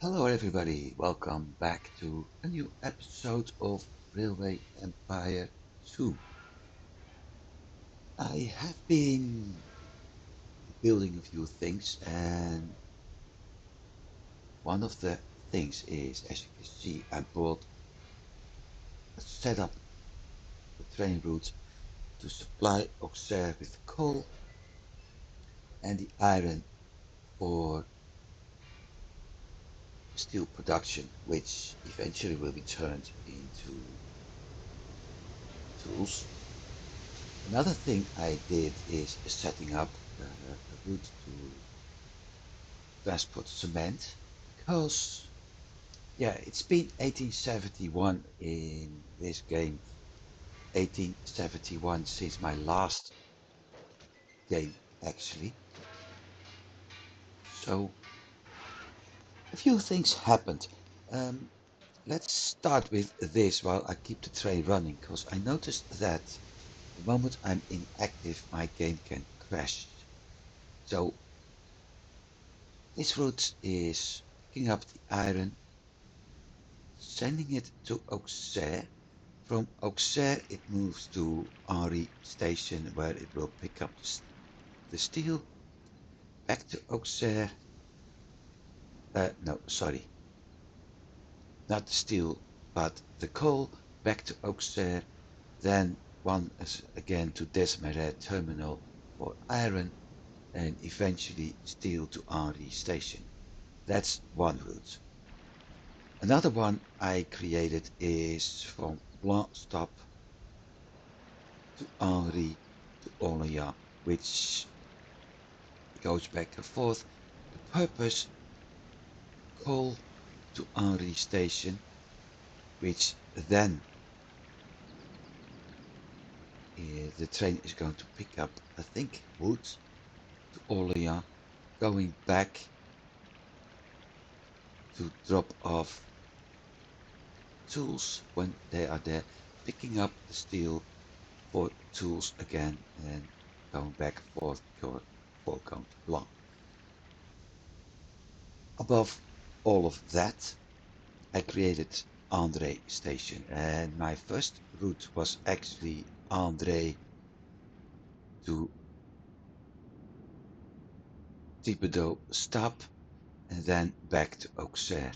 Hello everybody, welcome back to a new episode of Railway Empire 2. I have been building a few things, and one of the things is, as you can see, I brought a setup, the train route to supply Auxerre with coal and the iron for steel production, which eventually will be turned into tools. Another thing I did is setting up a route to transport cement because, yeah, it's been 1871 in this game, 1871 since my last game actually. So a few things happened. Um, let's start with this while I keep the train running, because I noticed that the moment I'm inactive my game can crash. So this route is picking up the iron, sending it to Auxerre. From Auxerre it moves to Henri station, where it will pick up the steel, back to Auxerre. No, sorry, not the steel, but the coal, back to Auxerre. Then one is again to Desmarais terminal for iron, and eventually steel to Henri station. That's one route. Another one I created is from Blanc stop to Henri to Orléans, which goes back and forth. The purpose, coal to Henri station, which then the train is going to pick up, I think, wood to Orléans, going back to drop off tools when they are there, picking up the steel for tools again, and going back and forth before going to Blanc. Above all of that, I created André station, and my first route was actually André to Thibodeau stop and then back to Auxerre.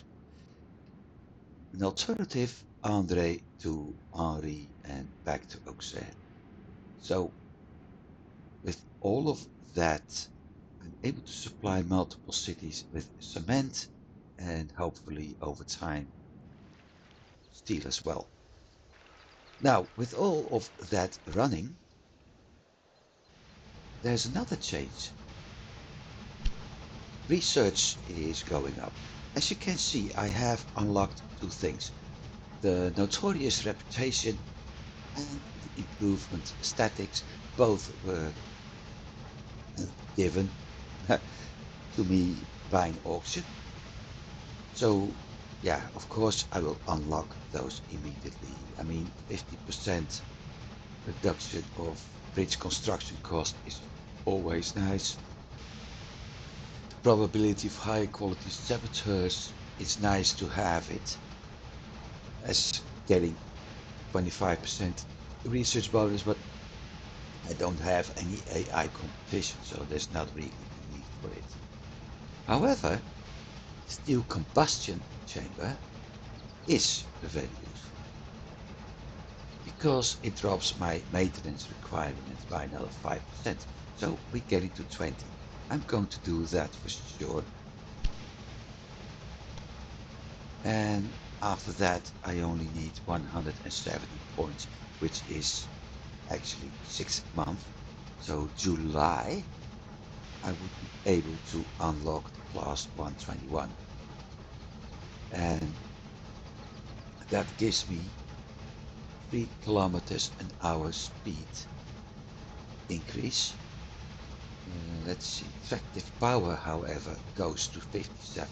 An alternative, André to Henri and back to Auxerre. So with all of that, I'm able to supply multiple cities with cement and hopefully over time steel as well. Now, with all of that running, there's another change. Research is going up. As you can see, I have unlocked two things: the notorious reputation and the improvement statics. Both were given to me by an auction. So yeah, of course I will unlock those immediately. I mean, 50% reduction of bridge construction cost is always nice. The probability of higher quality saboteurs, it's nice to have it as getting 25% research bonus, but I don't have any AI competition, so there's not really a need for it. However, steel combustion chamber is very useful because it drops my maintenance requirement by another 5%. So we get into 20. I'm going to do that for sure. And after that, I only need 170 points, which is actually 6 months. So July, I would be able to unlock the class 121. And that gives me 3 kilometers an hour speed increase. Let's see, effective power, however, goes to 57%.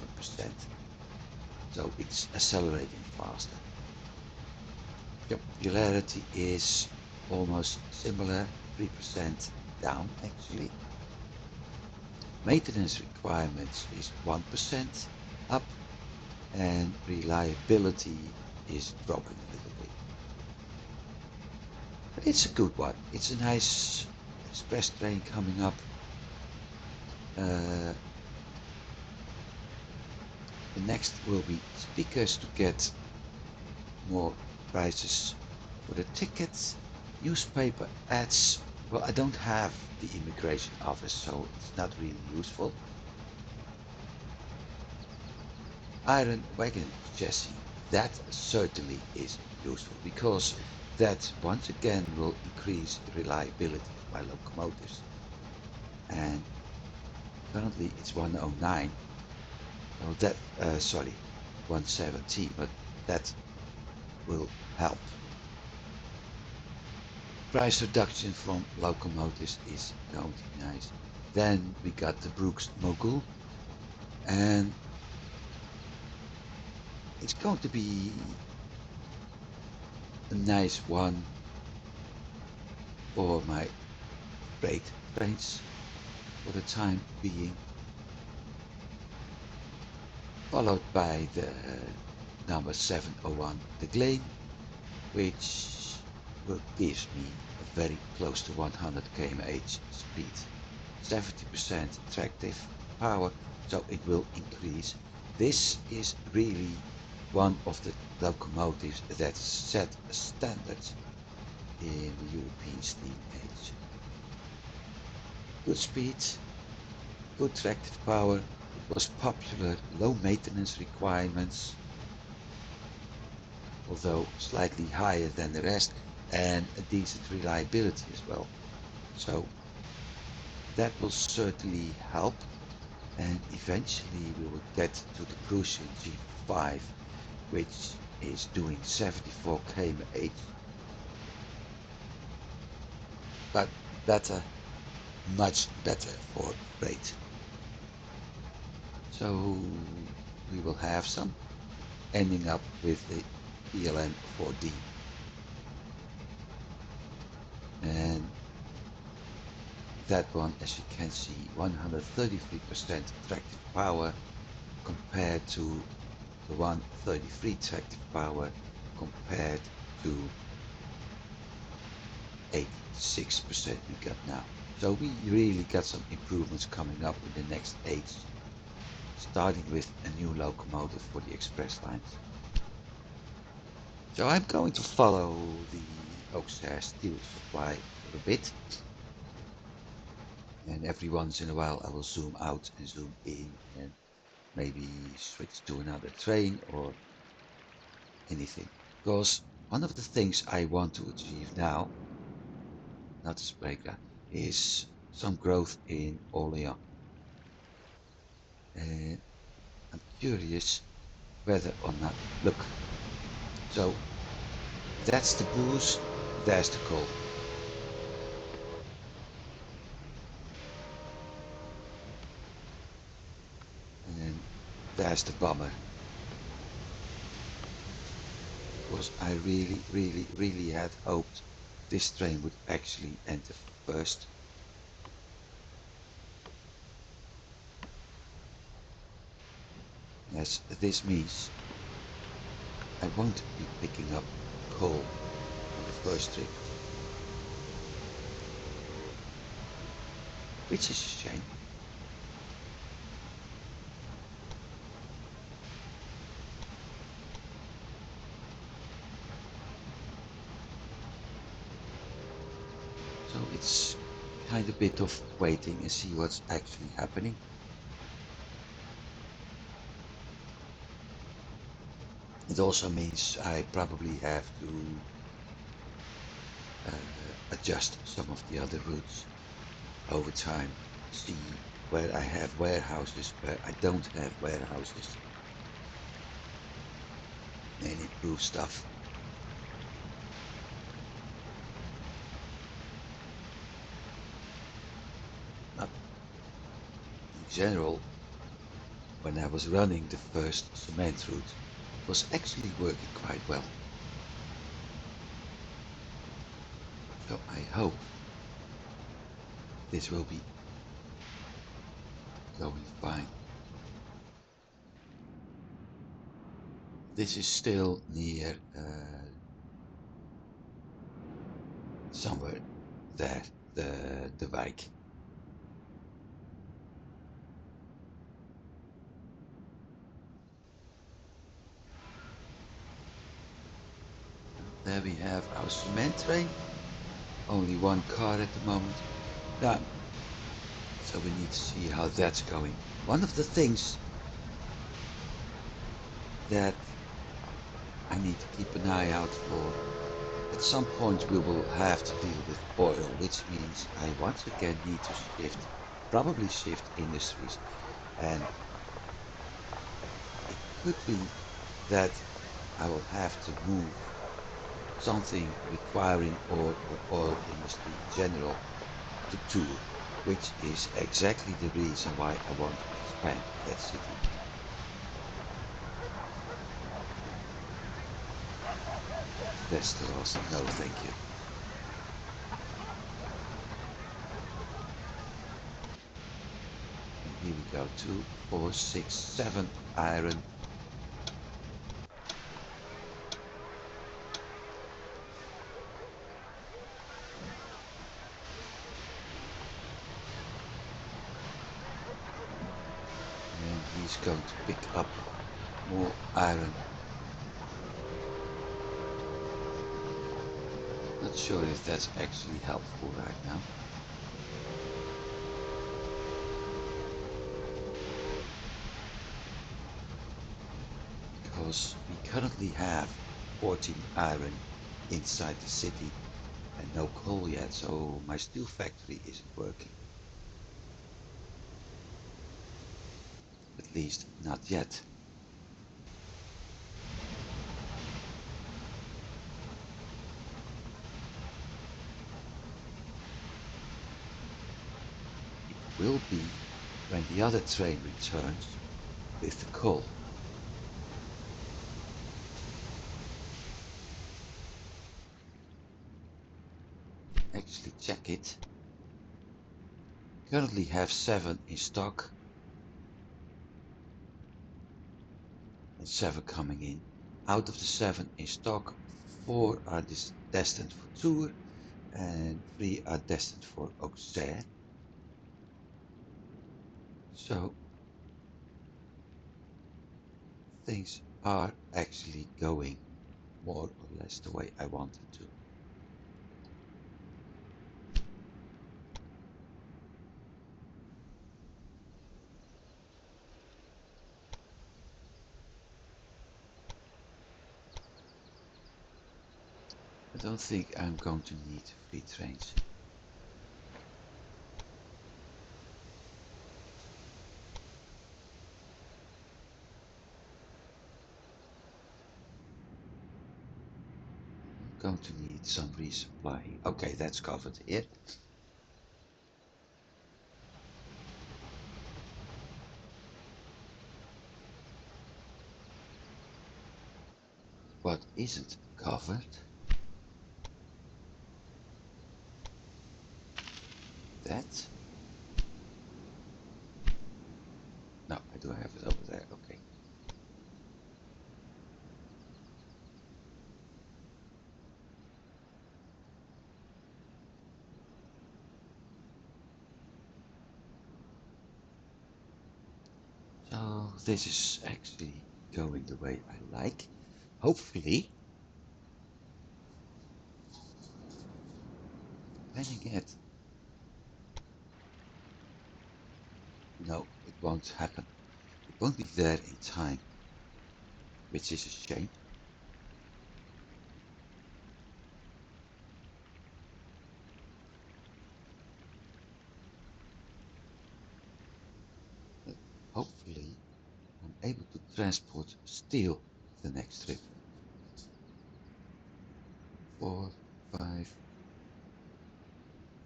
So it's accelerating faster. Popularity is almost similar, 3% down actually. Maintenance requirements is 1% up. and reliability is dropping a little bit. But it's a good one. It's a nice express train coming up. The next will be speakers to get more prices for the tickets. Newspaper ads. Well, I don't have the immigration office, so it's not really useful. Iron wagon chassis. That certainly is useful because that once again will increase the reliability of my locomotives. And currently it's 109. So that, sorry, 117, but that will help. Price reduction from locomotives is going to be nice. Then we got the Brooks Mogul, and it's going to be a nice one for my freight trains for the time being, followed by the number 701, the Glane, which will give me a very close to 100 km/h speed, 70% tractive power, so it will increase. This is really one of the locomotives that set a standard in the European steam age. Good speed, good tractive power, it was popular, low maintenance requirements, although slightly higher than the rest, and a decent reliability as well. So that will certainly help, and eventually we will get to the Prussian G5, which is doing 74 km/h, but better, much better for freight. So we will have some, ending up with the PLN 4D. And that one, as you can see, 133% tractive power compared to the 133 tractive power compared to 86% we got now. So we really got some improvements coming up in the next age, starting with a new locomotive for the express lines. So I'm going to follow the Auxerre steel supply for a bit, and every once in a while I will zoom out and zoom in and maybe switch to another train or anything. Because one of the things I want to achieve now, not this breakdown, is some growth in Orléans. And I'm curious whether or not, look, so that's the boost, there's the coal. And there's the bomber. Because I really had hoped this train would actually enter first. Yes, this means I won't be picking up coal on the first trip, which is a shame. So it's kind of a bit of waiting and see what's actually happening. It also means I probably have to adjust some of the other routes over time, see where I have warehouses, where I don't have warehouses, and improve stuff. But in general, when I was running the first cement route, it was actually working quite well. So I hope this will be going fine. this is still near somewhere there, the wijk. There we have our cement train. Only one car at the moment. Now, so we need to see how that's going. One of the things that I need to keep an eye out for, at some point we will have to deal with oil, which means I once again need to probably shift industries, and it could be that I will have to move something requiring oil or oil industry in general to Tours, which is exactly the reason why I want to expand that city. Westeros, no thank you. And here we go, 2, 4, 6, 7 iron. And he's going to pick up more iron. Not sure if that's actually helpful right now. Because we currently have 14 iron inside the city and no coal yet, so my steel factory isn't working. At least not yet. It will be when the other train returns with the coal. Actually check it. Currently have 7 in stock and 7 coming in. Out of the 7 in stock, 4 are destined for Tours and 3 are destined for Auxerre. So things are actually going more or less the way I want them to. I don't think I'm going to need 3 trains. I'm going to need some resupplying. Okay, that's covered here. What isn't covered? That? No, I do have it over there. Okay. So this is actually going the way I like. Hopefully. Then again, no, it won't happen. It won't be there in time, which is a shame. But hopefully, I'm able to transport steel the next trip. 4, 5,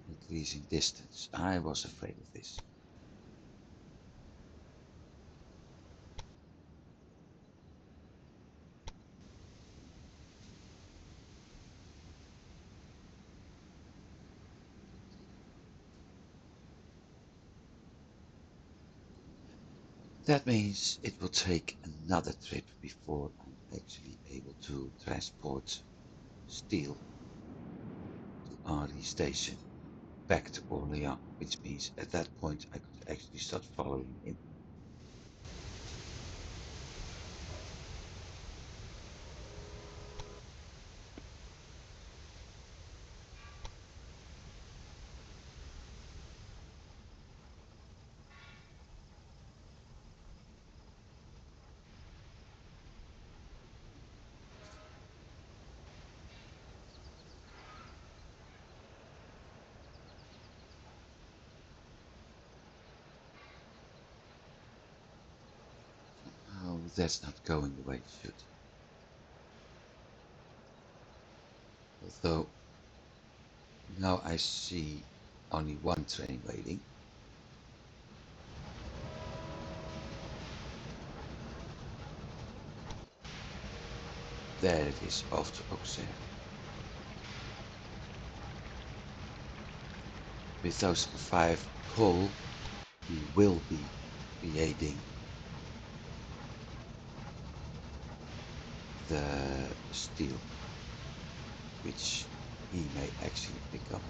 increasing distance. I was afraid of this. That means it will take another trip before I'm actually able to transport steel to Henri Station back to Orléans, which means at that point I could actually start following him. Somehow that's not going the way it should. Although now I see only one train waiting. There it is, off to Auxerre. With those 5 coal, we will be creating the steel, which he may actually pick up.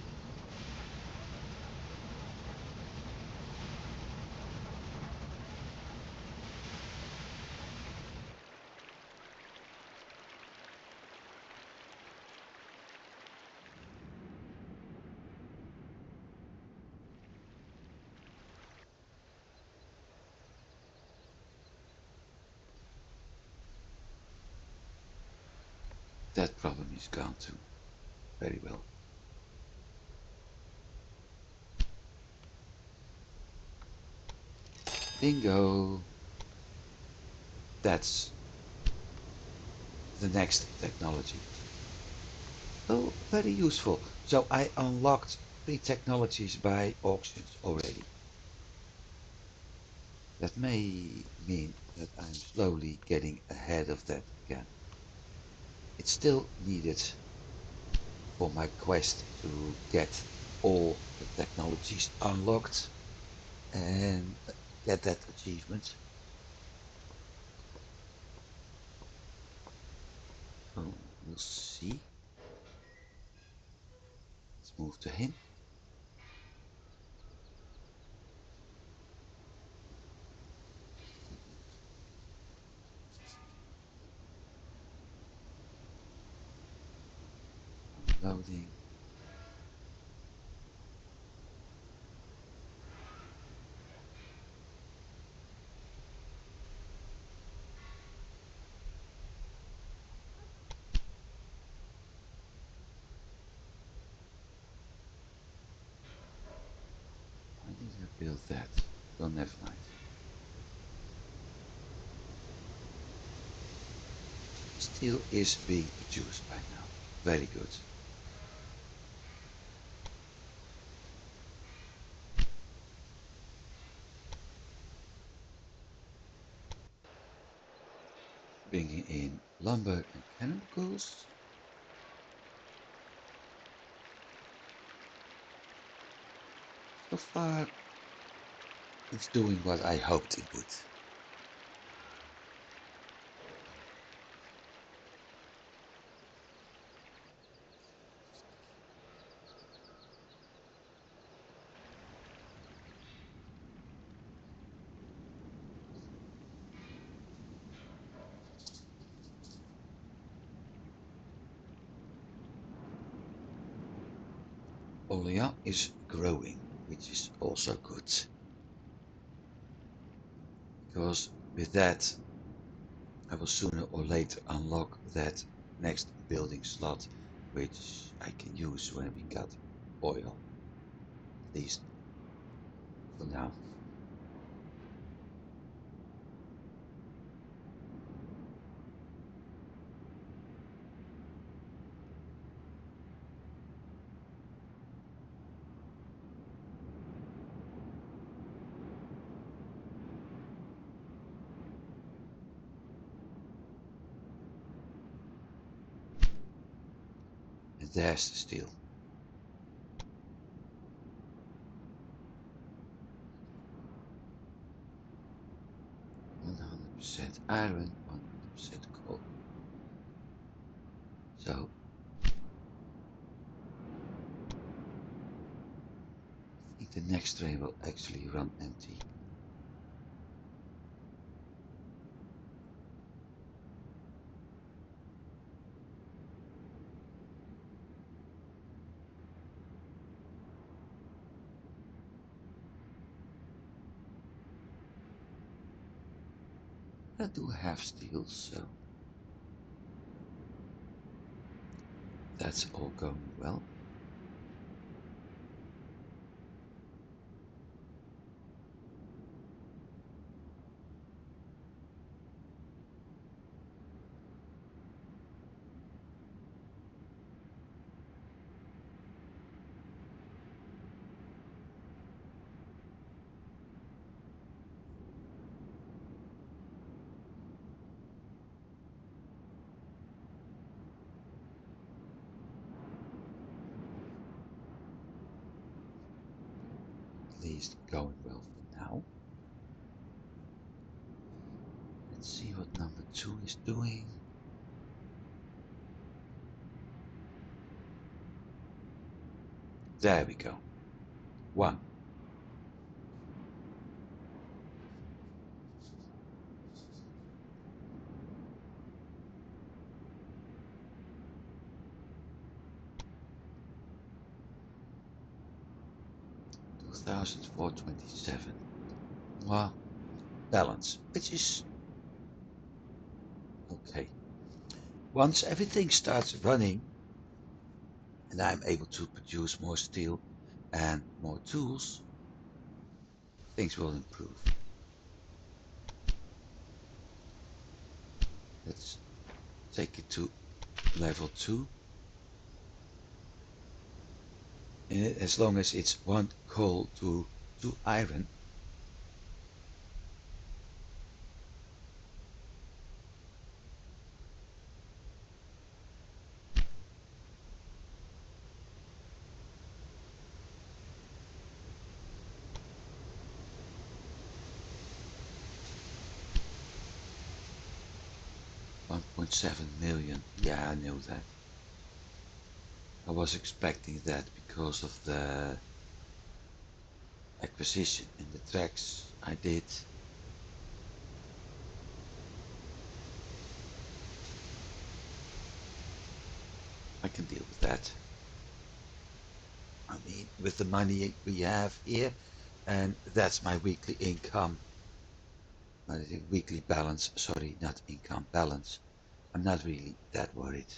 That problem is gone too. Very well. Bingo! That's the next technology. Oh, very useful. So I unlocked 3 technologies by auctions already. That may mean that I'm slowly getting ahead of that again. It's still needed for my quest to get all the technologies unlocked and get that achievement. Oh, we'll see. Let's move to him. Loading. Why did I build that? Well, never mind. Steel is being produced by now. Very good. Bringing in lumber and chemicals. So far, it's doing what I hoped it would. Orléans is growing, which is also good. Because with that, I will sooner or later unlock that next building slot, which I can use when we got oil. At least for now. And there's the steel. 100% iron, 100% coal. So I think the next train will actually run empty. I do have steel, so that's all going well. At least going well for now. Let's see what number 2 is doing. There we go. 1. 2427. Well, balance, which is okay. Once everything starts running and I'm able to produce more steel and more tools, things will improve. Let's take it to level 2. And as long as it's 1 coal to 2 iron, $1.7 million. Yeah, I know that. I was expecting that because of the acquisition and the tracks I did. I can deal with that. I mean, with the money we have here, and that's my weekly income, my weekly balance, sorry, not income, balance. I'm not really that worried.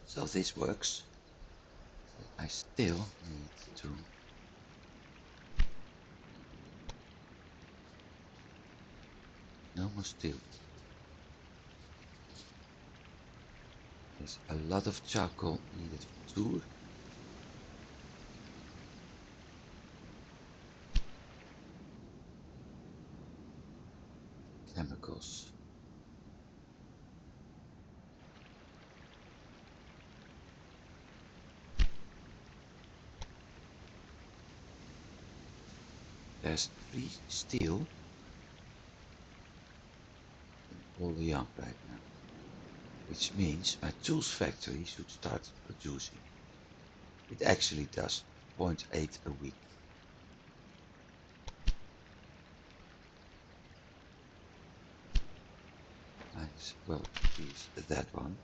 So this works. So I still need to no more steel. There's a lot of charcoal needed for tour. Chemicals. There's 3 steel in Olean right now, which means my tools factory should start producing. It actually does 0.8 a week. Might as well use that one.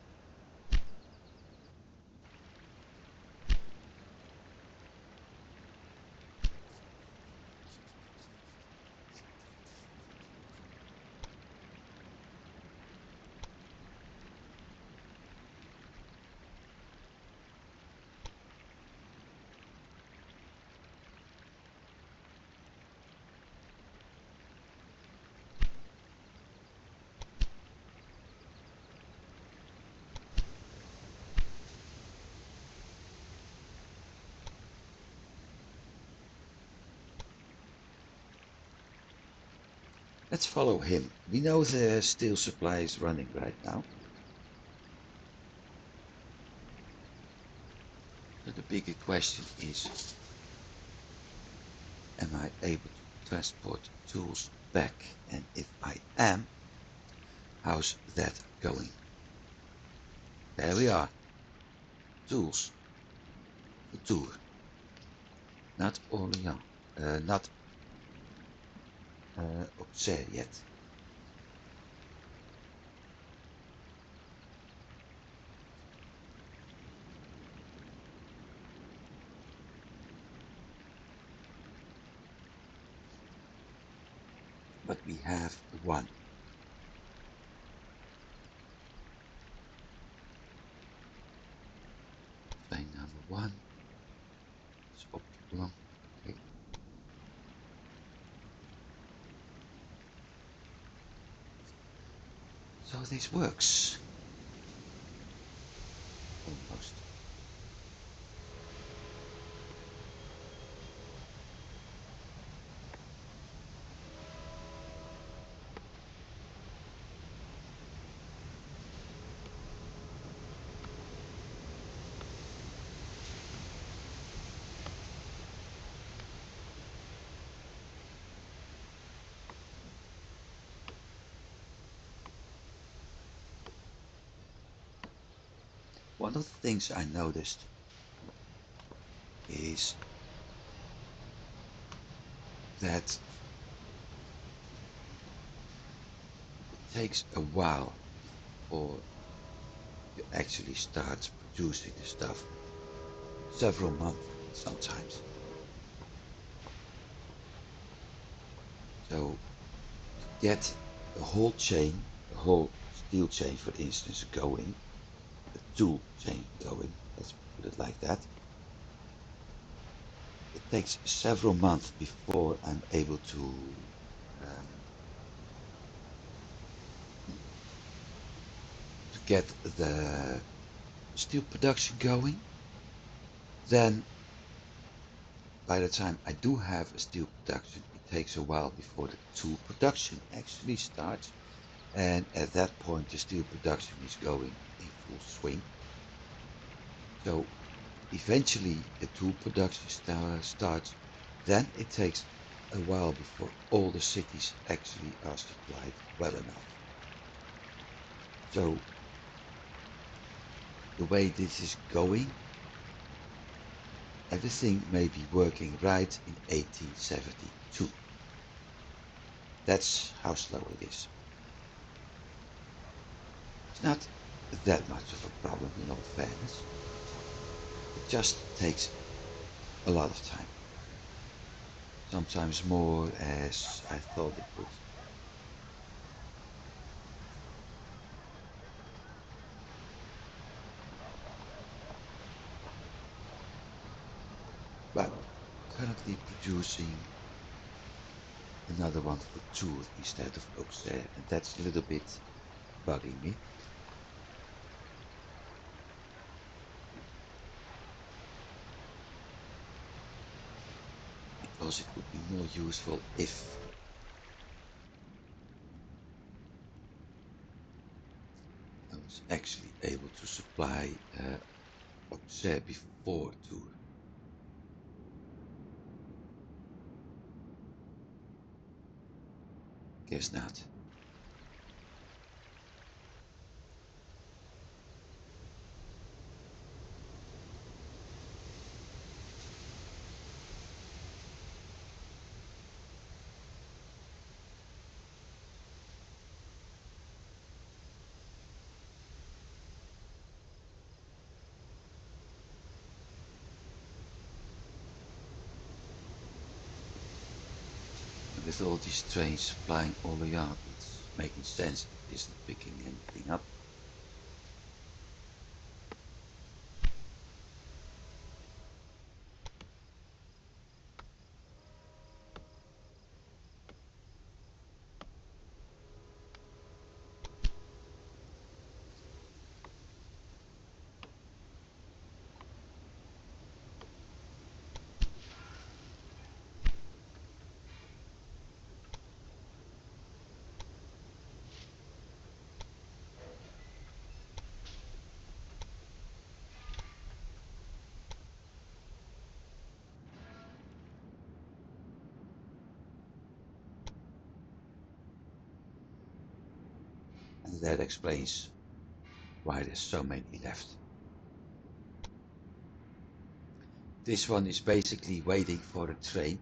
Let's follow him. We know the steel supply is running right now. So the bigger question is, am I able to transport tools back? And if I am, how's that going? There we are. Tools for Tour. Not Orléans. Not Auxerre yet. But we have one. Train number one is opgeklommen. Okay. So this works. Almost. One of the things I noticed is that it takes a while before you actually start producing the stuff. Several months sometimes. So to get the whole chain, the whole steel chain for instance going, the tool chain going, let's put it like that, it takes several months before I'm able to get the steel production going. Then by the time I do have a steel production, it takes a while before the tool production actually starts. And at that point, the steel production is going in full swing. So eventually the tool production starts. Then it takes a while before all the cities actually are supplied well enough. So the way this is going, everything may be working right in 1872. That's how slow it is. It's not that much of a problem in all fairness. It just takes a lot of time. Sometimes more as I thought it would. But currently producing another one for Tours instead of Auxerre, and that's a little bit bugging me. Because it would be more useful if I was actually able to supply Auxerre before Tours. Guess not. And with all these trains supplying Orléans, it's making sense it isn't picking anything up. that explains why there's so many left. This one is basically waiting for the train.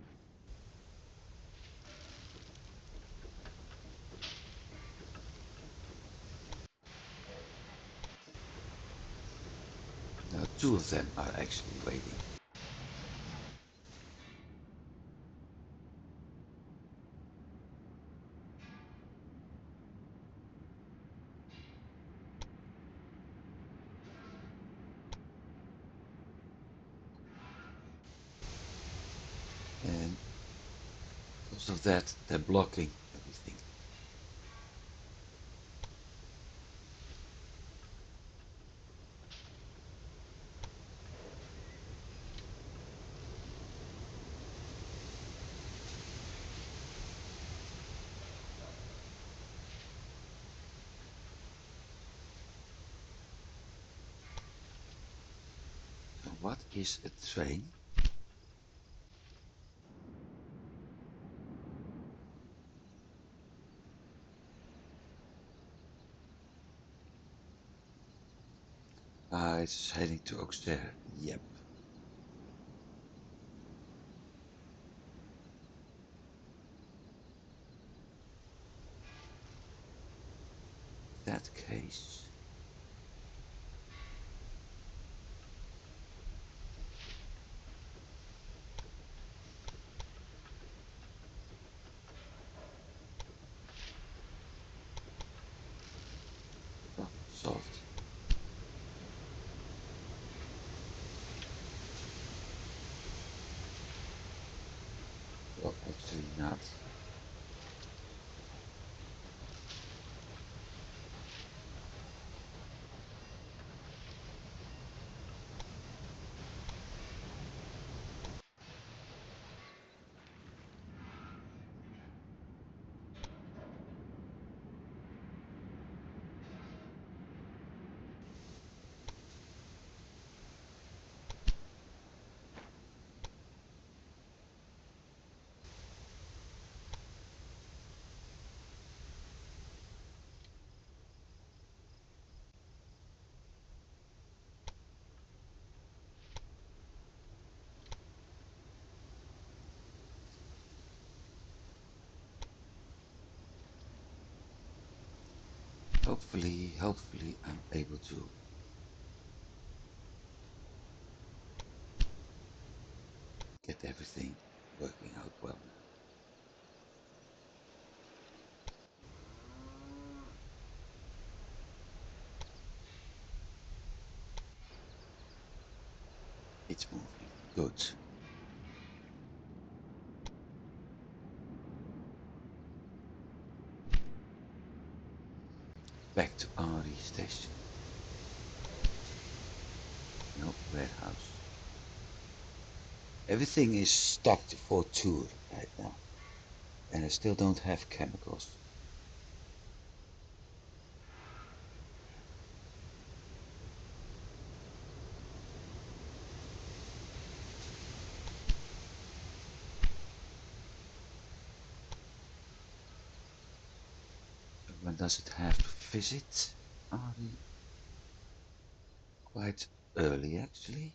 Now two of them are actually waiting. And because of that, they're blocking everything. So what is a train? It's heading to Auxerre. Yep. In that case, problem solved. Well, actually not. Hopefully I'm able to get everything working out well now. It's moving. Good. Back to RE station. No, warehouse. Everything is stocked for tour right now. And I still don't have chemicals. So when does it have to visit? RE? Quite early actually.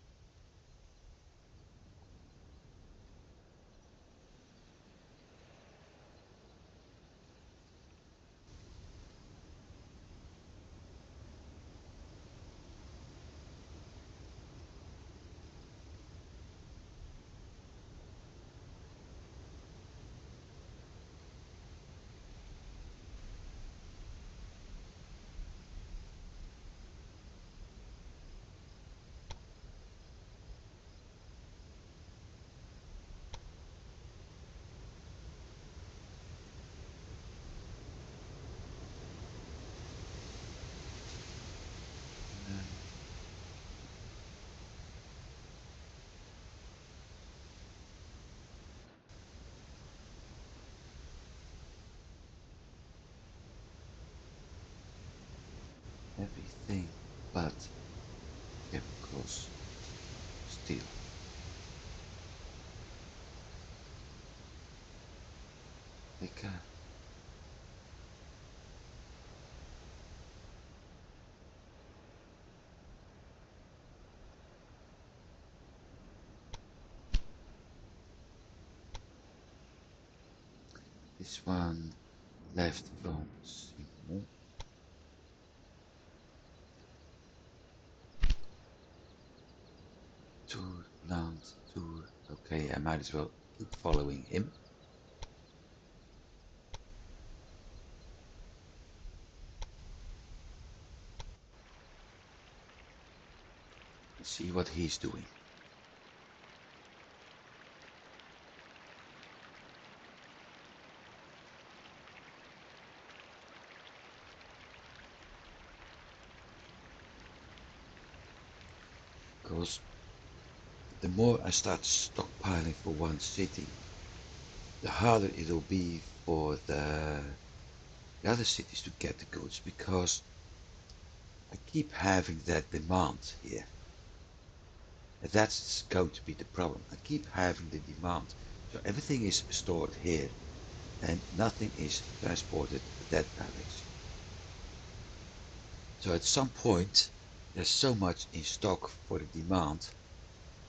Everything but chemicals still. Lekker. This one left from Simon to Nantes to. Okay, I might as well keep following him. Let's see what he's doing. Because the more I start stockpiling for one city, the harder it'll be for the other cities to get the goods, because I keep having that demand here. And that's going to be the problem. I keep having the demand. So everything is stored here and nothing is transported that direction. So at some point, there's so much in stock for the demand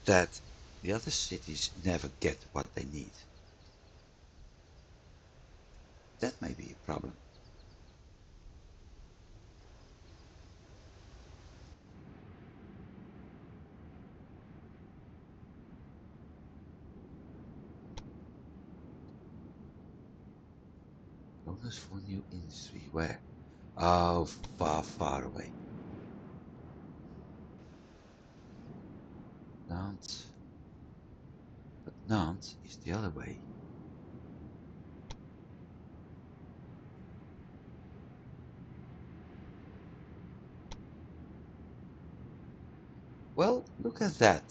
that the other cities never get what they need. That may be a problem. Bonus for new industry. Where? Oh, far, far away. Nantes. But Nantes is the other way. Well, look at that.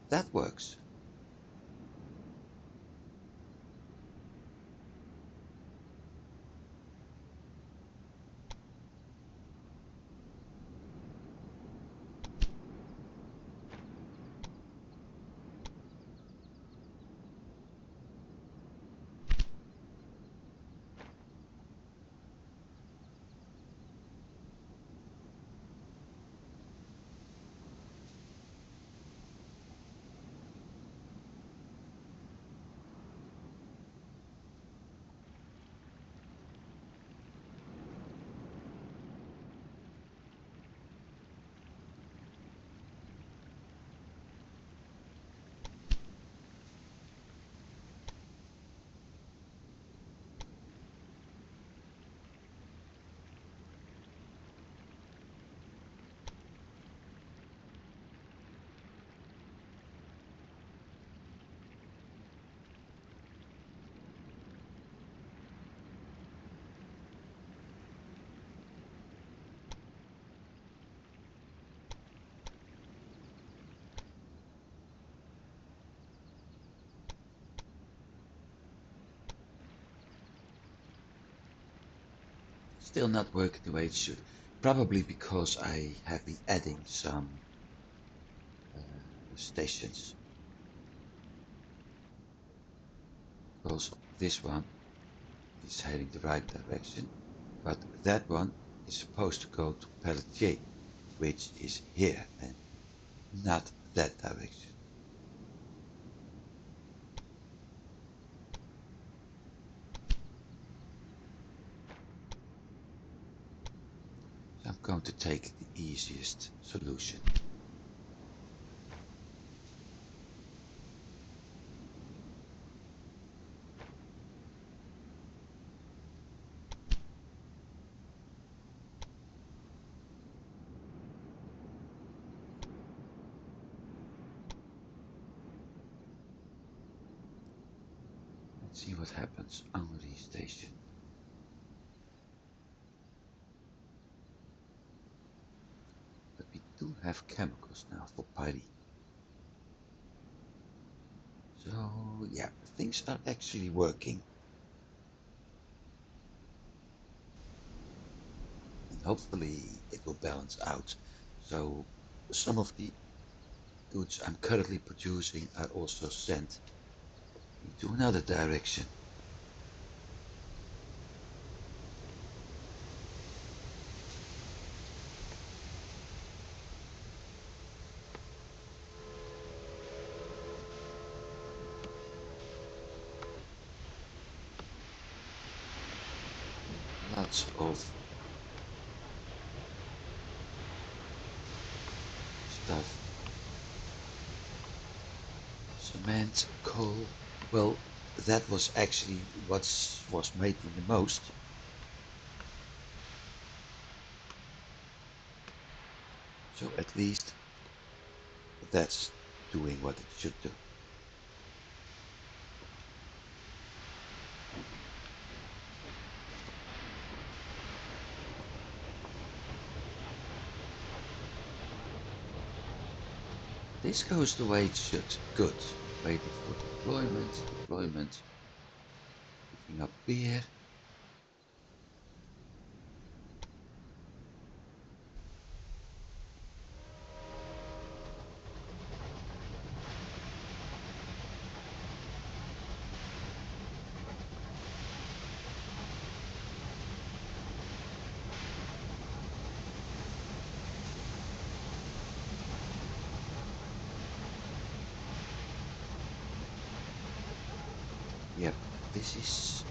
That works. Still not working the way it should. Probably because I have been adding some stations. Because this one is heading the right direction, but that one is supposed to go to Pelletier, which is here and not that direction. So I'm going to take the easiest solution. Let's see what happens on the station. But we do have chemicals now for Paris. So yeah, things are actually working. And hopefully it will balance out. So some of the goods I'm currently producing are also sent into another direction. lot of stuff. Cement, coal. Well, that was actually what was making the most. So at least that's doing what it should do. This goes the way it should. Good. Waiting for deployment. Picking up beer. Yep, this is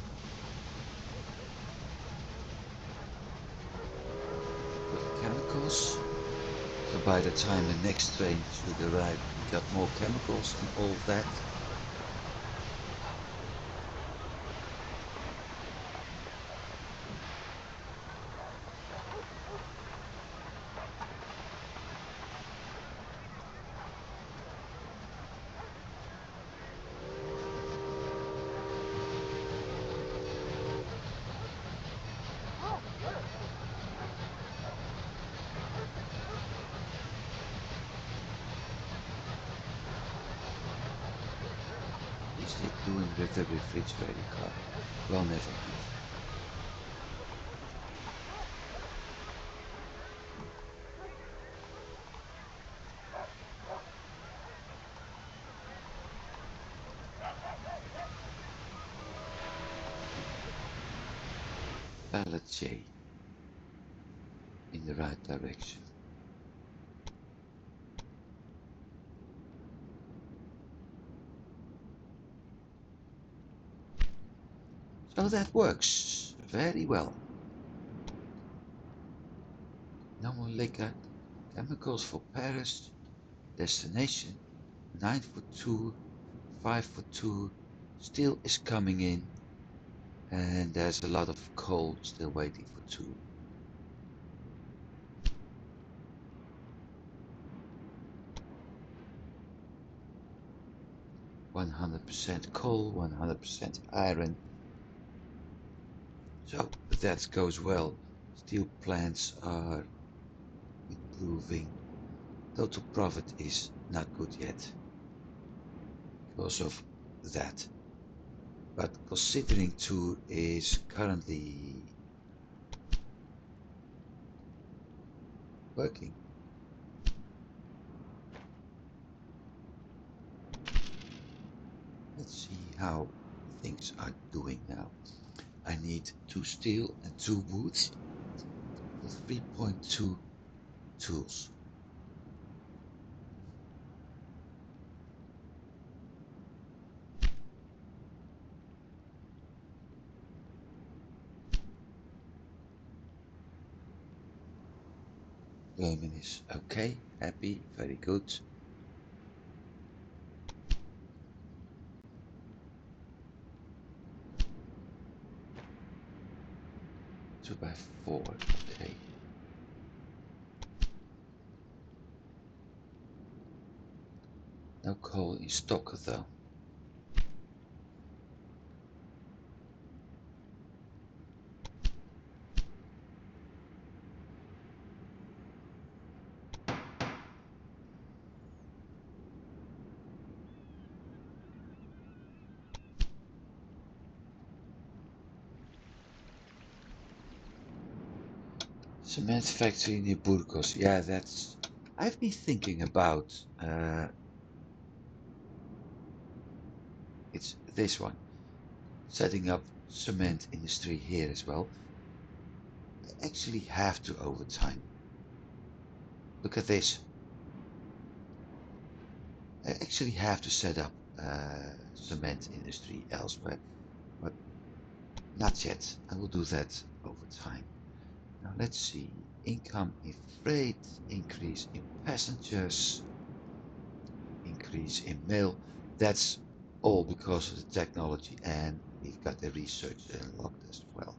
for the chemicals. So by the time the next train should arrive, we got more chemicals and all that. Is it doing with the refrigerator car? Well, never mind. Pallet J in the right direction. So that works very well. No more liquor. Chemicals for Paris. Destination 9 for 2, 5 for 2. Steel is coming in. And there's a lot of coal still waiting for 2. 100% coal, 100% iron. So that goes well. Steel plants are improving. Total profit is not good yet because of that. But considering 2 is currently working. Let's see how things are doing now. I need 2 steel and 2 wood for 3.2 tools. Layman is okay, happy, very good. 2x4, okay. No coal in stock though. Cement factory near Burgos. Yeah, that's. I've been thinking about. It's this one. Setting up cement industry here as well. I actually have to over time. Look at this. I actually have to set up cement industry elsewhere, but not yet. I will do that over time. Now let's see. Income in freight, increase in passengers, increase in mail. That's all because of the technology, and we've got the research unlocked as well.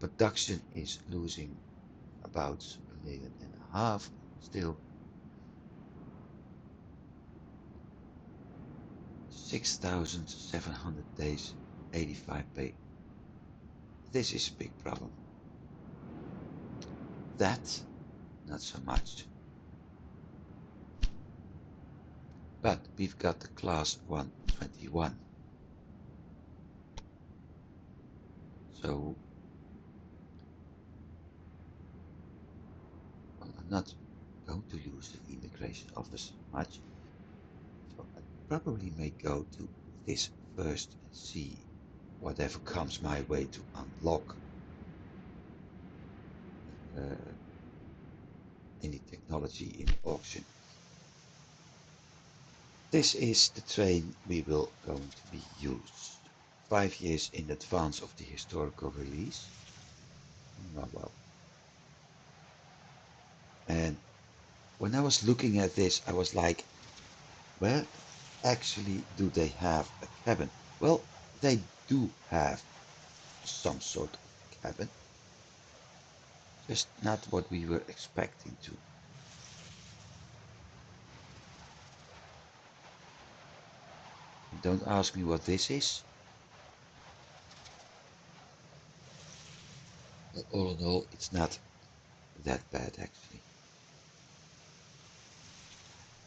Production is losing about 1.5 million still. 6,700 days, 85 pay. This is a big problem. That, not so much. But we've got the class 121. So, well, I'm not going to use the immigration office much. So I probably may go to this first and see whatever comes my way to unlock any technology in the auction. This is the train we will going to be used 5 years in advance of the historical release. Well. And when I was looking at this, I was like, where actually do they have a cabin? Well, they do have some sort of cabin, just not what we were expecting to. Don't ask me what this is. But all in all, it's not that bad actually.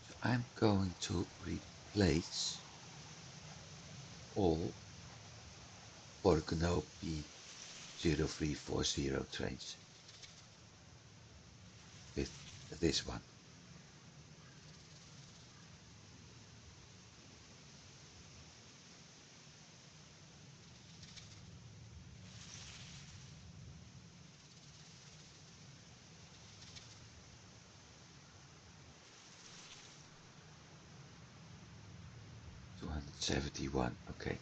So I'm going to replace all Organo P0340 trains with this one. $271, okay.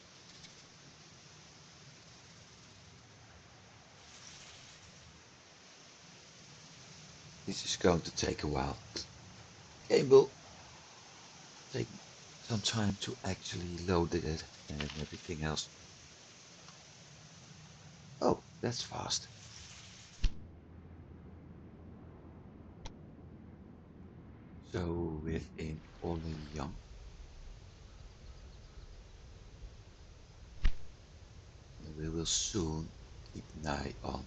This is going to take a while. Game will take some time to actually load it and everything else. Oh, that's fast. So we're in Orléans. And we will soon keep an eye on.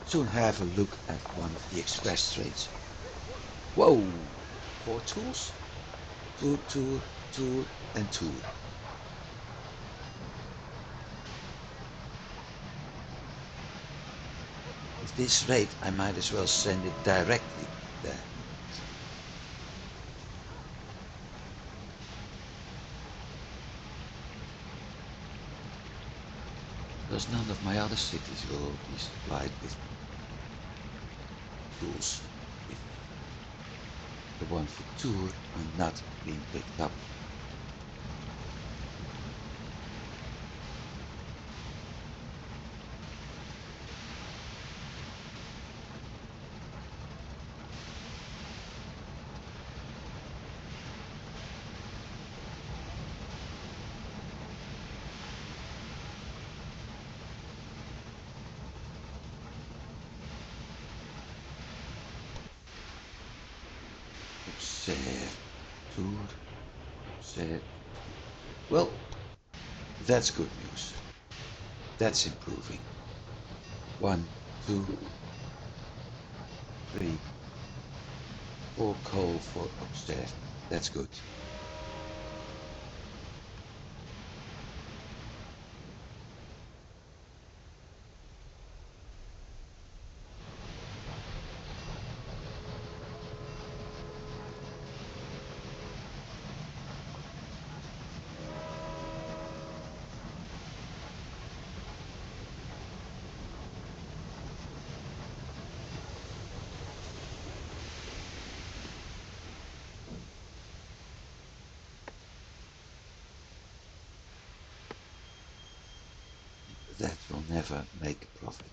Soon have a look at one of the express trains. Whoa! 4 tools? Tool, and tool. At this rate, I might as well send it directly there. Because none of my other cities will be supplied with tools. If the one for Tour are not being picked up. Observe, Tour, observe. Well, that's good news. That's improving. 1, 2, 3, 4 coal for observe. That's good. never make a profit.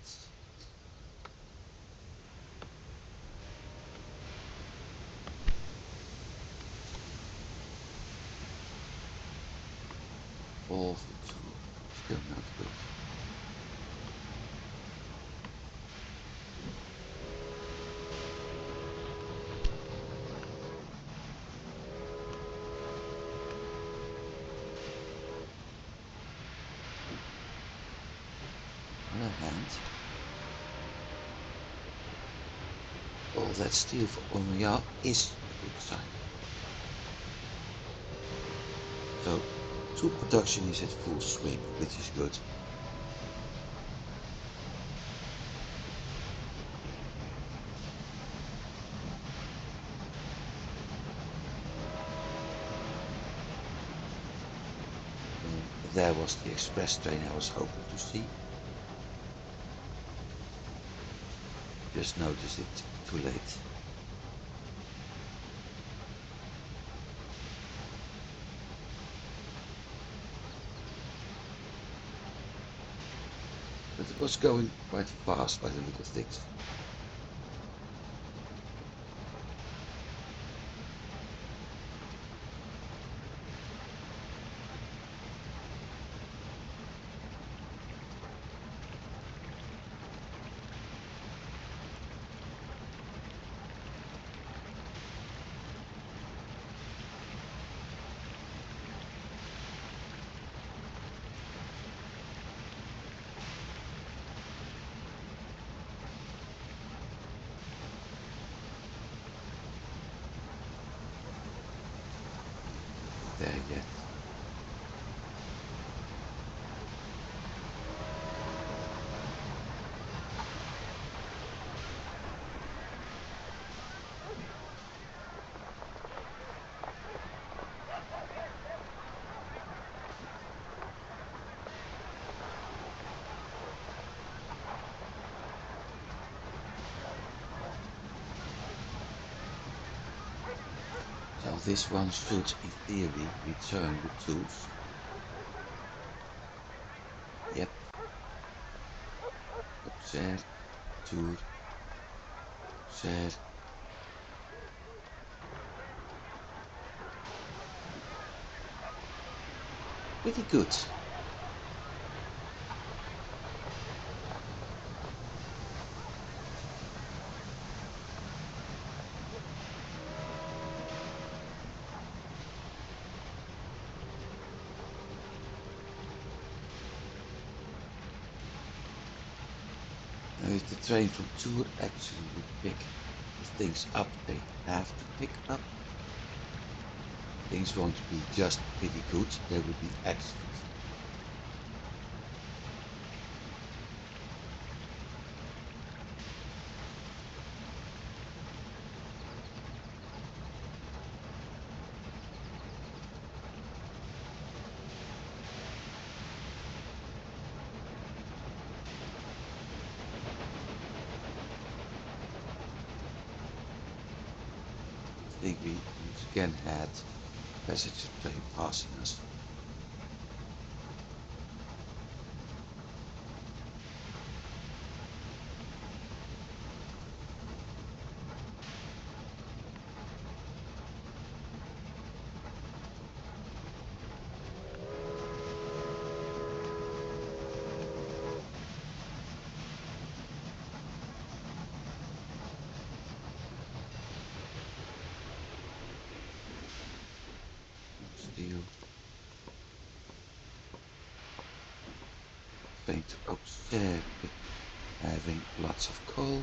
All for two, still not good. On the other hand, all that steel for Omoya is a good sign. So, tool production is at full swing, which is good. And there was the express train I was hoping to see. Just noticed it too late. But it was going quite fast by the look of things. There yet. So this one should, in theory, return the tools. Yep. Observe, tour, observe. Pretty good. Now if the train from Tour actually would pick the things up they have to pick up, things won't be just pretty good, they would be excellent. I think we once again had a passenger train passing us. Steel. Train to Auxerre, having lots of coal.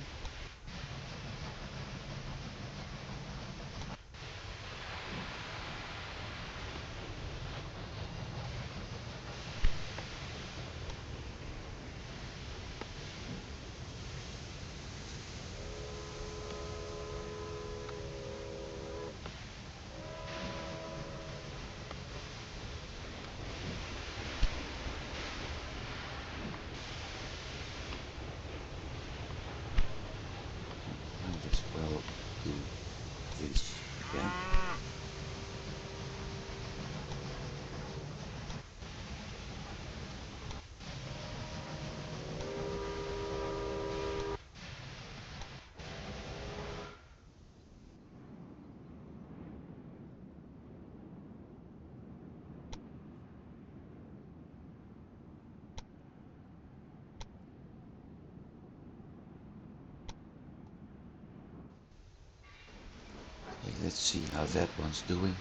Let's see how that one's doing.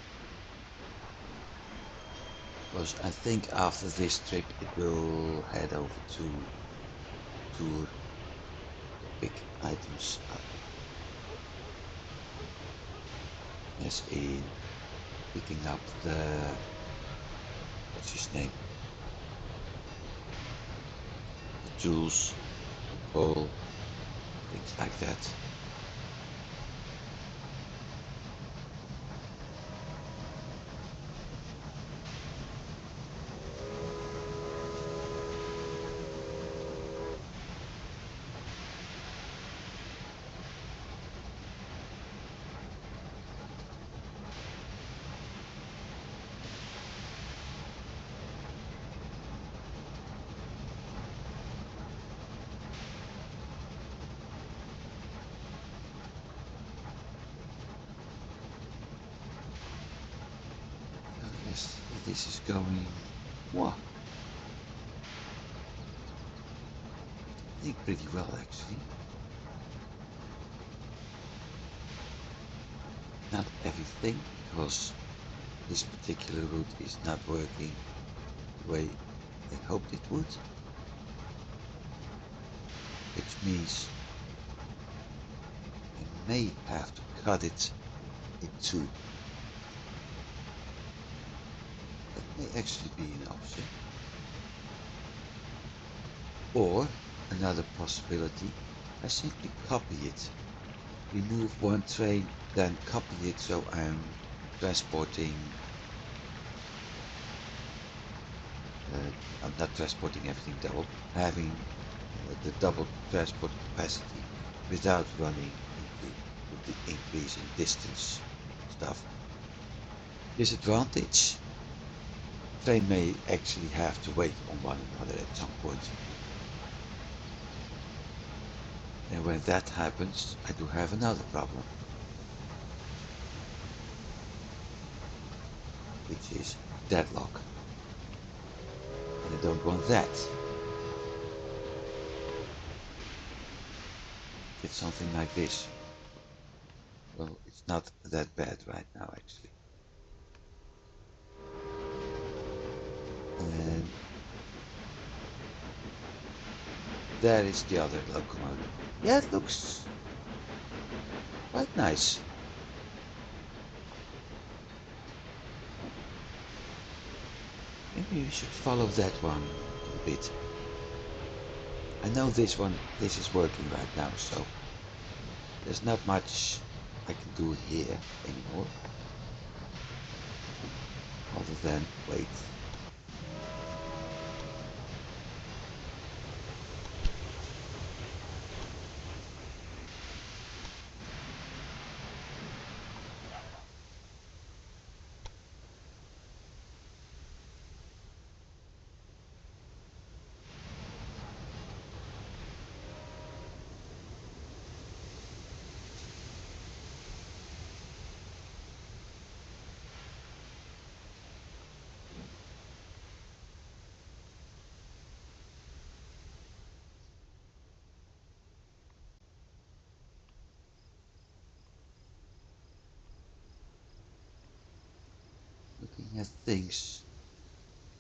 Because I think after this trip it will head over to tour pick items up. As in picking up the, what's his name? The tools, pole, things like that. Yes, this is going, wow, I think pretty well actually. Not everything, because this particular route is not working the way they hoped it would, which means I may have to cut it in two. That may actually be an option. Or another possibility, I simply copy it. Remove one train, then copy it so I'm transporting, I'm not transporting everything double, having the double transport capacity without running into the increase in distance stuff. Disadvantage, train may actually have to wait on one another at some point. And when that happens, I do have another problem, which is deadlock. And I don't want that. It's something like this. Well, it's not that bad right now, actually. And there is the other locomotive. Yeah, it looks quite nice. Maybe we should follow that one a bit. I know this one, this is working right now, so there's not much I can do here anymore, other than wait. Looking at things,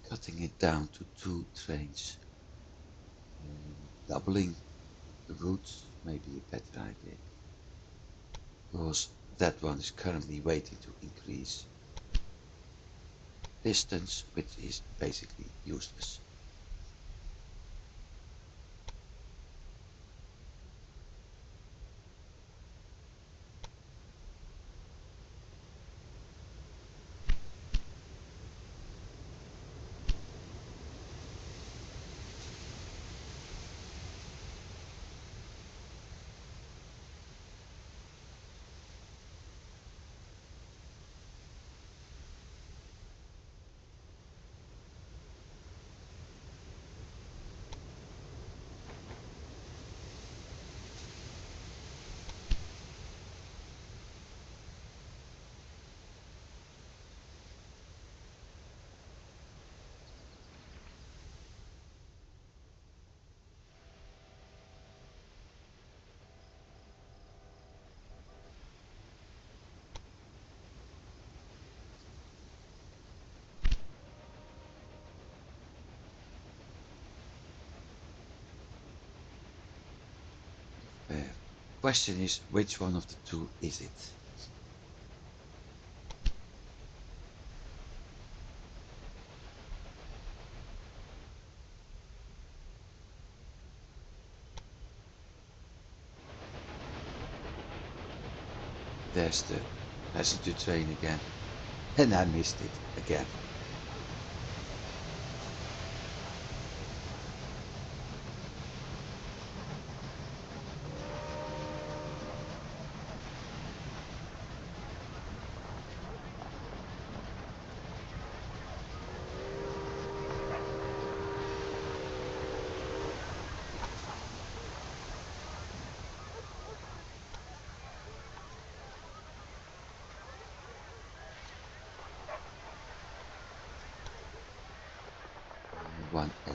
cutting it down to two trains, doubling the routes may be a better idea, because that one is currently waiting to increase distance, which is basically useless. Question is, which one of the two is it? There's the passenger train again. And I missed it again. On 1A.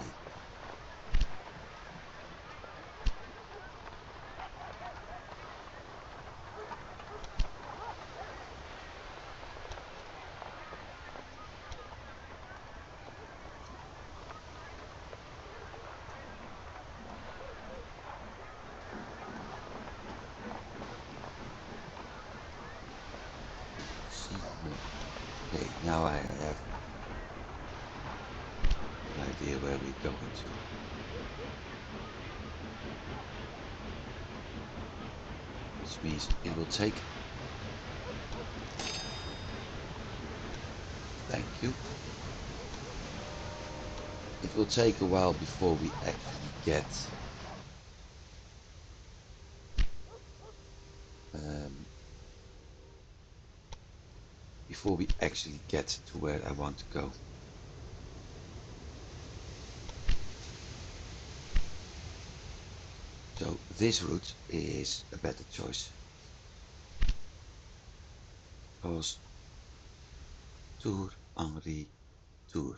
See, okay, now I have an idea where we're going to. Which means it will take. Thank you. It will take a while before we actually get to where I want to go. So this route is a better choice. Because Tour Henri Tour.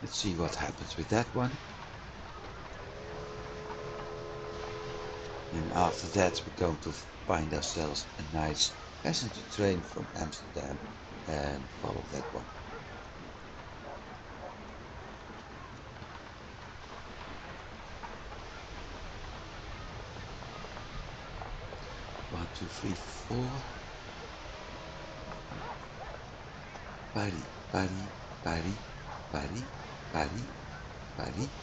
Let's see what happens with that one. And after that we're going to find ourselves a nice passenger train from Amsterdam and follow that one. One, two, three, four. Paris, Paris, Paris, Paris, Paris, Paris,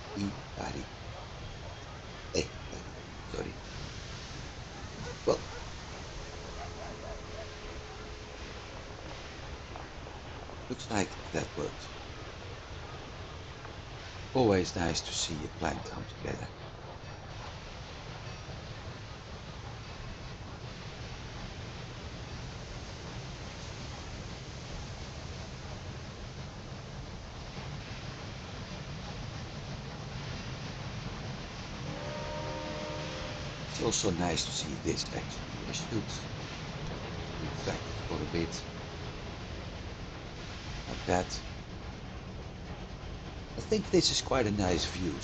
Paris. Paris. Sorry. Well, looks like that worked. Always nice to see a plan come together. It's also nice to see this actually. I should retract it for a bit. Like that. I think this is quite a nice view.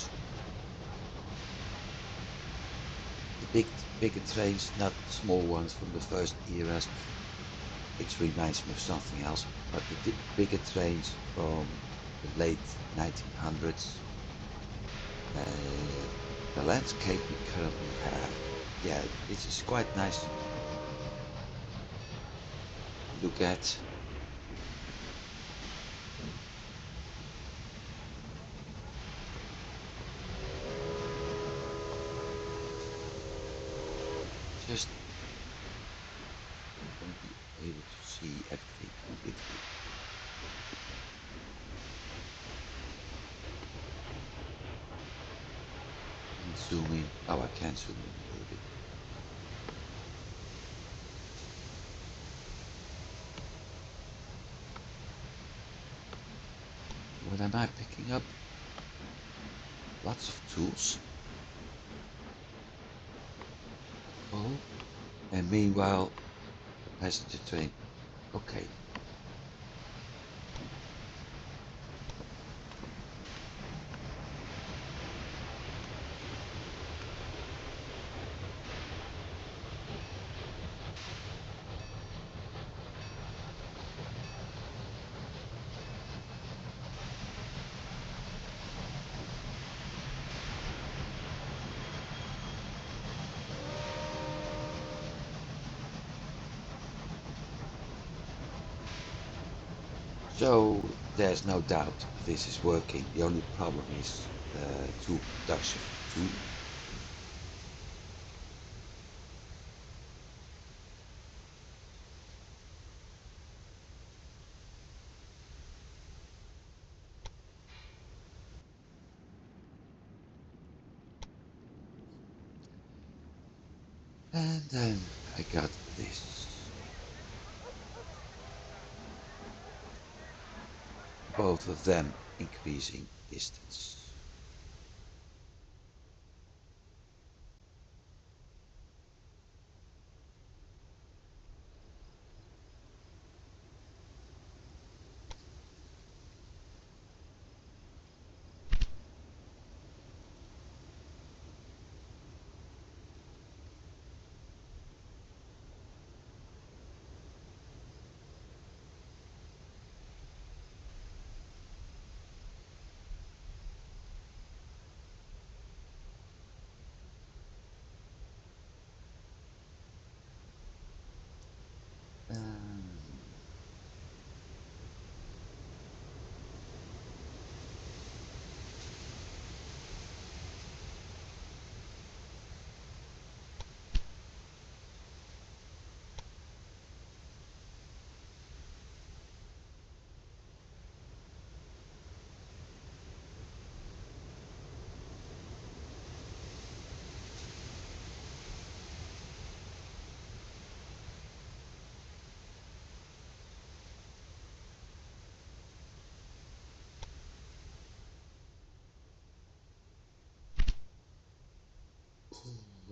The bigger trains, not small ones from the first eras, which reminds me of something else, but the bigger trains from the late 1900s. The landscape we currently have, yeah, this is quite nice to look at. Just want to be able to see everything completely. And zoom in. Oh, I can zoom in a little bit. What am I picking up? Lots of tools. Oh, and meanwhile, the passenger train. Okay. So there's no doubt this is working. The only problem is too production too. And then I got this. Both of them increasing distance. Um,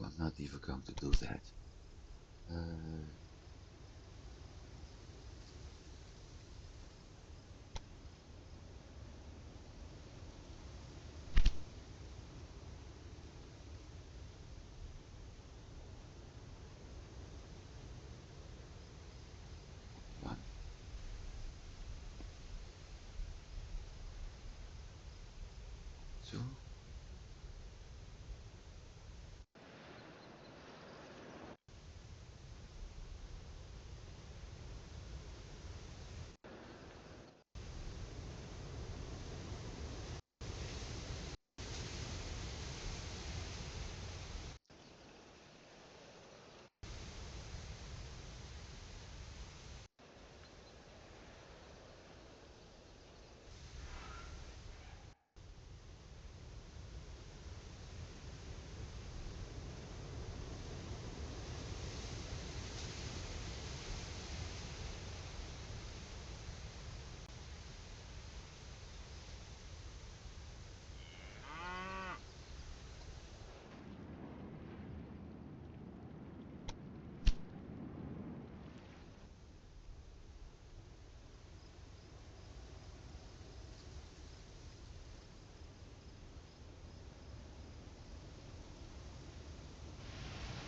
I'm not even going to do that. Uh, one, two.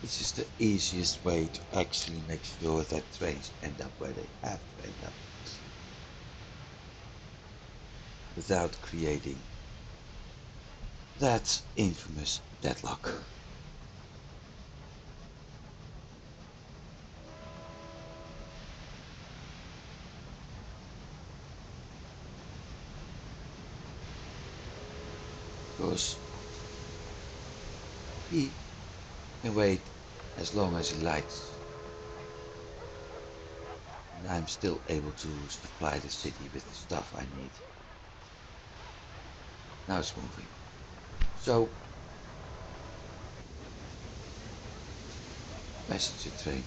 This is the easiest way to actually make sure that trains end up where they have to end up without creating that infamous deadlock. Because he can wait as long as he likes, and I'm still able to supply the city with the stuff I need. Now it's moving. So, passenger train.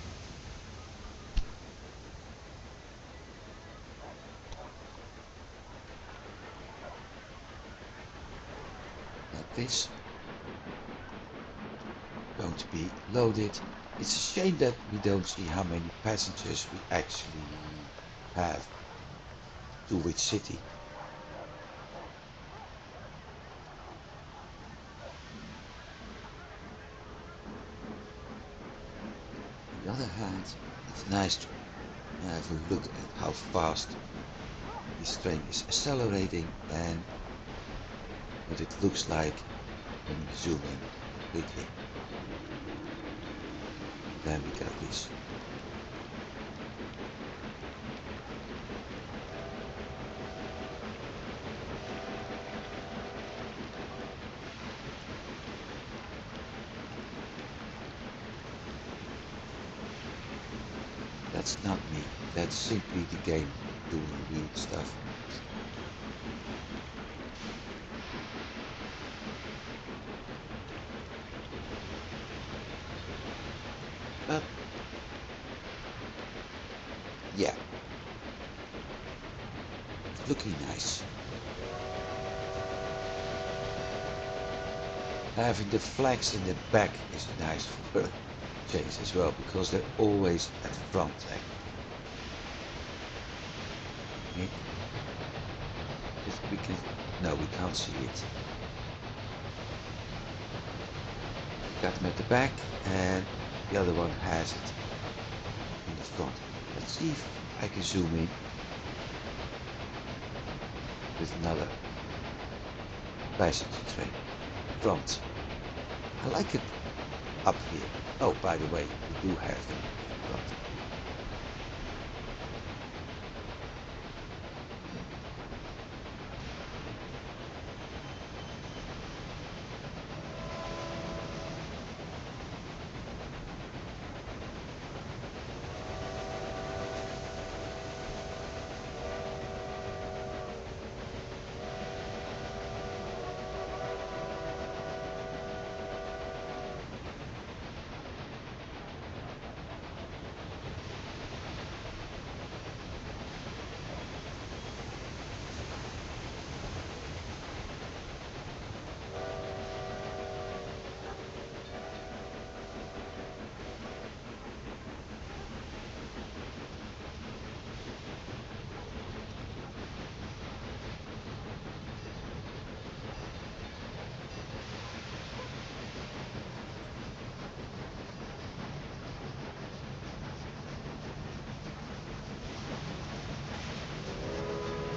Like this. Going to be loaded. It's a shame that we don't see how many passengers we actually have to which city. On the other hand, it's nice to have a look at how fast this train is accelerating and what it looks like when you zoom in completely. Then we got this. That's not me. That's simply the game doing weird stuff. But yeah, it's looking nice. Having the flags in the back is nice for a change as well, because they're always at front actually. It, we can, no, we can't see it. We got them at the back, and the other one has it in the front. Let's see if I can zoom in with another passenger train front. I like it up here. Oh, by the way, we do have them in front.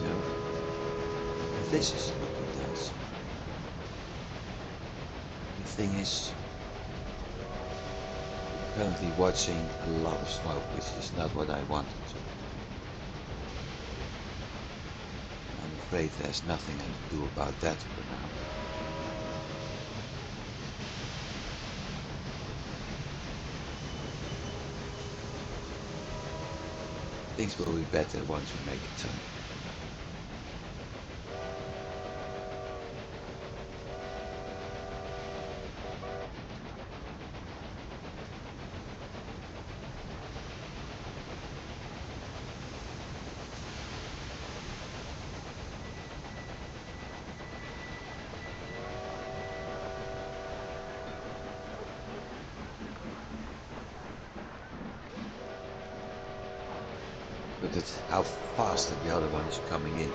No, this is looking nice. The thing is, we're currently watching a lot of smoke, which is not what I wanted to. I'm afraid there's nothing I can do about that for now. Things will be better once we make a turn. Look at how fast the other one is coming in.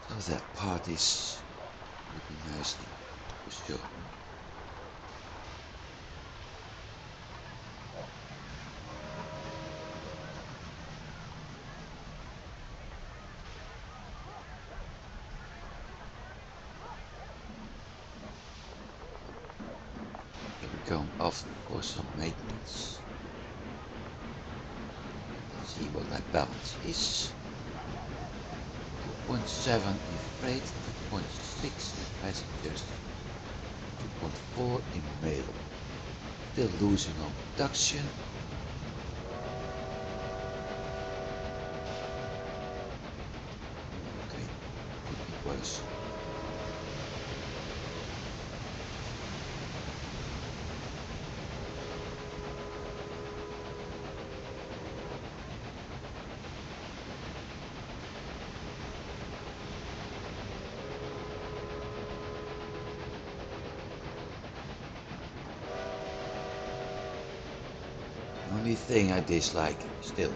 So that part is looking nicely, for sure. Okay, we're going off for some maintenance. Let's see what my balance is. 2.7 in freight, 2.6 in passengers, 2.4 in mail. Still losing on production. Okay, could be worse. Only thing I dislike still,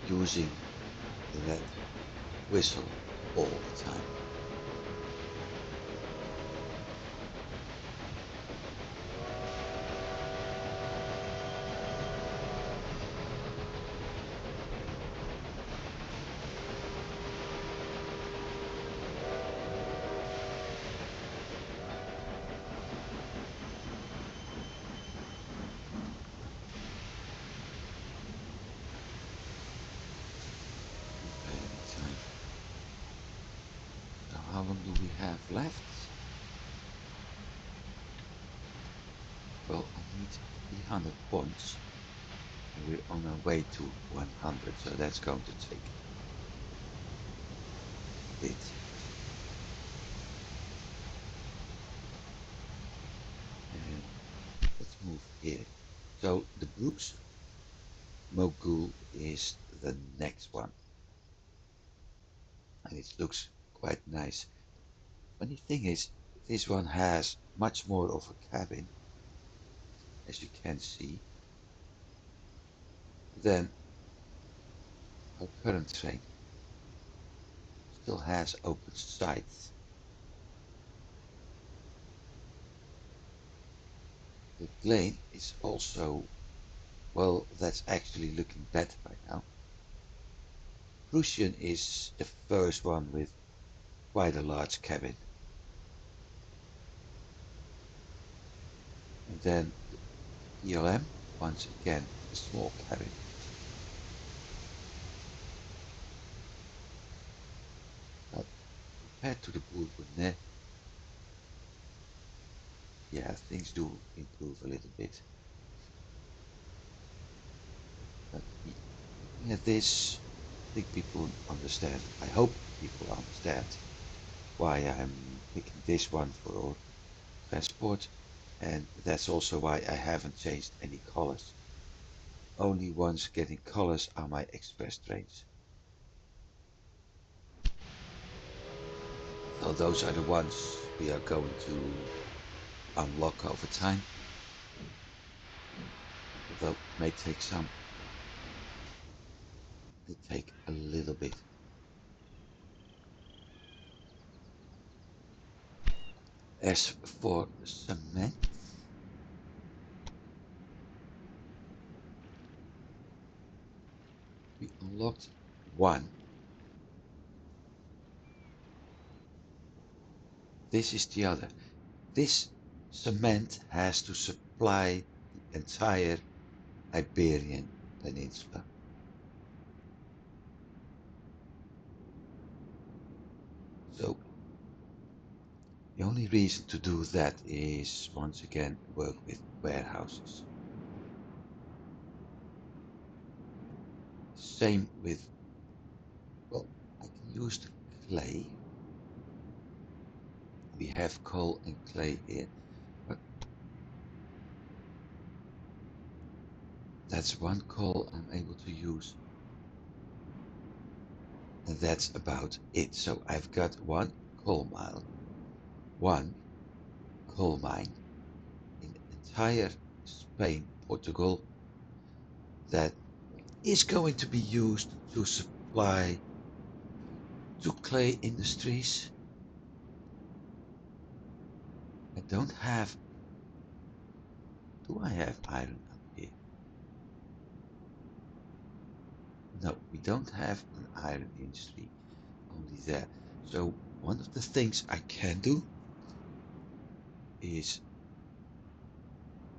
using that whistle all the time. Repairing time. we have left? Well, I need 300 points. And we're on our way to 100, so that's going to take a bit. And let's move here. So the Brooks Mogul is the next one. And it looks quite nice. Funny thing is, this one has much more of a cabin, as you can see, than our current train. Still has open sides. The plane is also, well, that's actually looking better by now. Prussian is the first one with quite a large cabin. And then the ELM, once again, a small cabin. But compared to the Bourbonnais, yeah, things do improve a little bit. But looking at this, I think people understand. I hope people understand why I'm picking this one for transport, and that's also why I haven't changed any colors. Only ones getting colors are my express trains. So those are the ones we are going to unlock over time. Although it may take some. It may take a little bit. As for cement, we unlocked one. This is the other. This cement has to supply the entire Iberian Peninsula. So the only reason to do that is once again work with warehouses. Same with, well, I can use the clay. We have coal and clay here, but that's one coal I'm able to use. And that's about it. So I've got one coal mine, one coal mine in entire Spain, Portugal, that is going to be used to supply to clay industries. I don't have, do I have iron up here? No, we don't have an iron industry, only there. So one of the things I can do is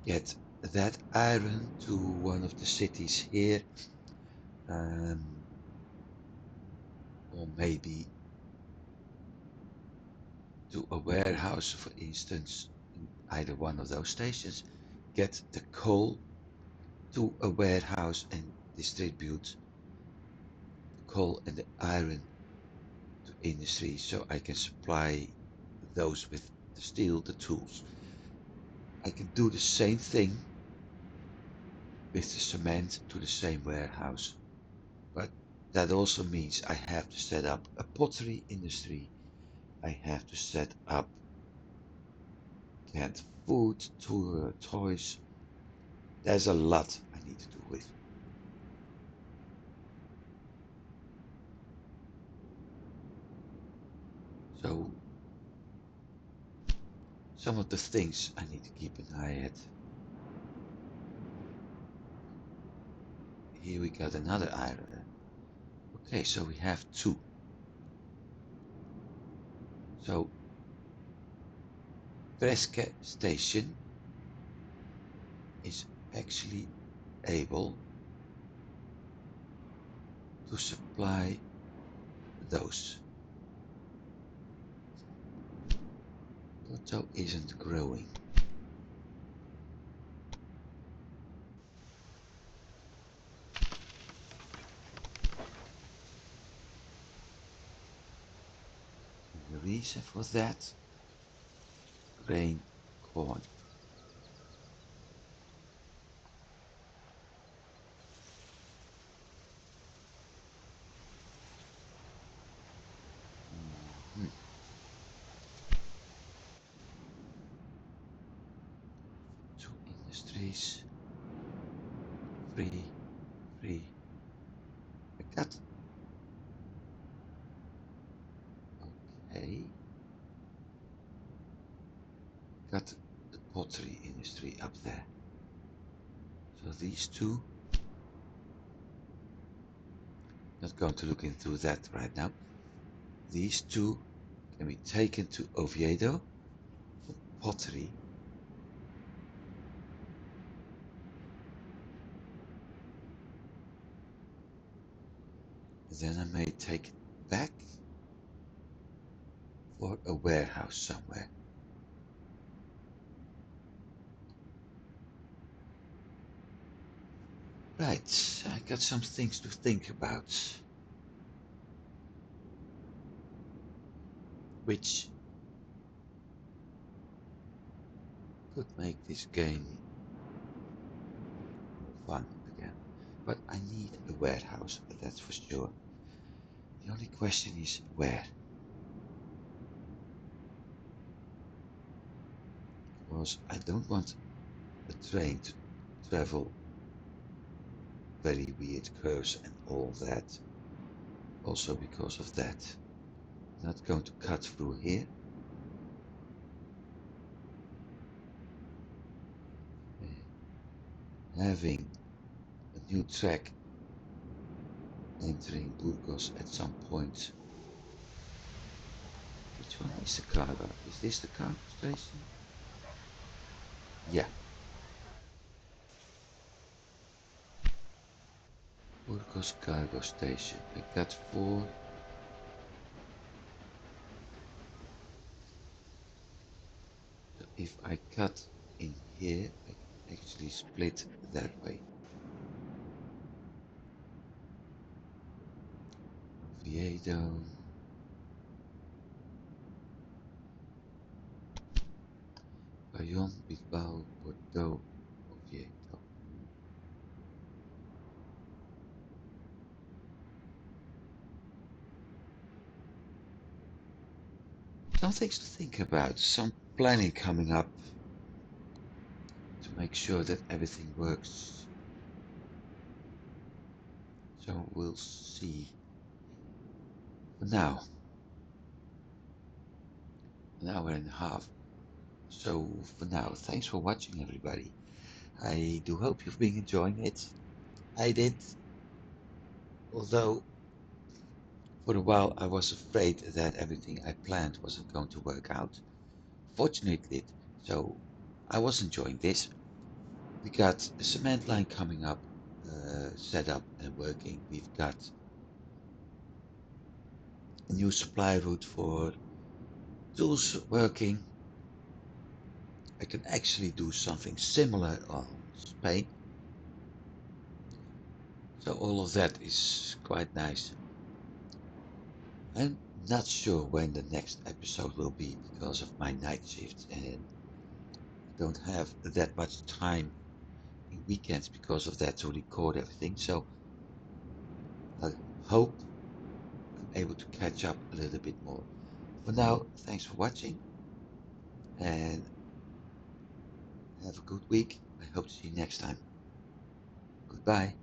get that iron to one of the cities here, um, or maybe to a warehouse, for instance, in either one of those stations, get the coal to a warehouse and distribute the coal and the iron to industry so I can supply those with the steel, the tools. I can do the same thing with the cement to the same warehouse, but that also means I have to set up a pottery industry. I have to set up canned food, toys. There's a lot I need to do with. So some of the things I need to keep an eye at. Here we got another iron. Okay, so we have two. So Fresca station is actually able to supply those. Auto isn't growing. And the reason for that, grain corn. Mhm. Two industries, free, free. I got, okay, got the pottery industry up there. So these two, not going to look into that right now. These two can be taken to Oviedo for pottery. Then I may take it back for a warehouse somewhere. Right, I got some things to think about, which could make this game more fun again. But I need a warehouse, that's for sure. The only question is where. Because I don't want a train to travel very weird curves and all that. Also because of that. I'm not going to cut through here. Having a new track entering Burgos at some point. Which one is the cargo? Is this the cargo station? Yeah. Burgos cargo station. I got 4. So if I cut in here, I can actually split that way. Oviedo. Bayonne, Bilbao, Bordeaux, Oviedo. Some things to think about, some planning coming up to make sure that everything works. So we'll see. For now, an hour and a half. So for now, thanks for watching, everybody. I do hope you've been enjoying it. I did, although for a while I was afraid that everything I planned wasn't going to work out. Fortunately it did, so I was enjoying this. We got a cement line coming up, set up and working. We've got a new supply route for tools working. I can actually do something similar on Spain. So all of that is quite nice. I'm not sure when the next episode will be because of my night shift, and I don't have that much time in weekends because of that to record everything. So I hope I'm able to catch up a little bit more. For now, thanks for watching and have a good week. I hope to see you next time. Goodbye.